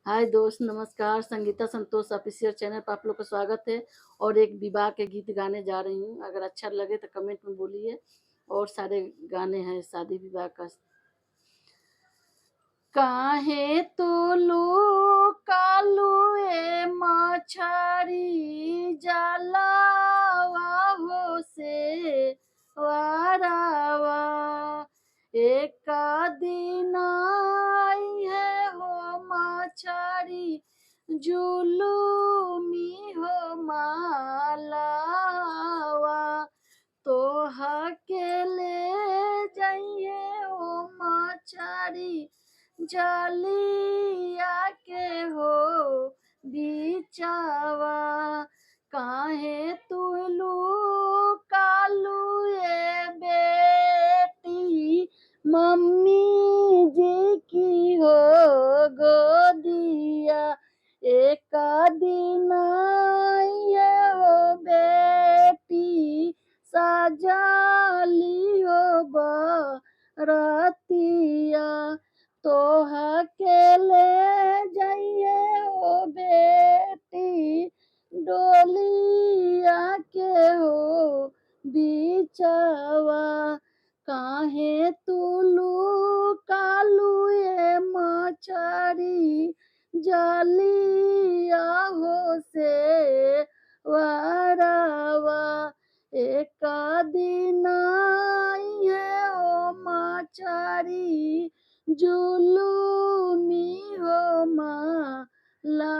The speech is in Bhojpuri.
हाय दोस्त, नमस्कार। संगीता संतोष ऑफिशियल चैनल पर आप लोग का स्वागत है। और एक विवाह के गीत गाने जा रही हूँ। अगर अच्छा लगे तो कमेंट में बोलिए। और सारे गाने हैं शादी विवाह का। काहे तो लो कालू ए मछरी जलावा हो से वारावा एक दिन आई है हो मछरी जुलूमी हो मालावा तोहा के ले जाइए ओ मछरी जलिया के हो बिचावा काहे तुलू कालू ये बेटी मम्मी जी की हो गोदिया एक दिन ये हो बेटी सजाली हो बरतिया तोहा के ले जाइए ओ बेटी डोलिया के हो बिचवा काहे तुलू कालू ये मछरी जलिया हो से वारावा एक दिन है ओ मछरी जुलूमी हो मालावा।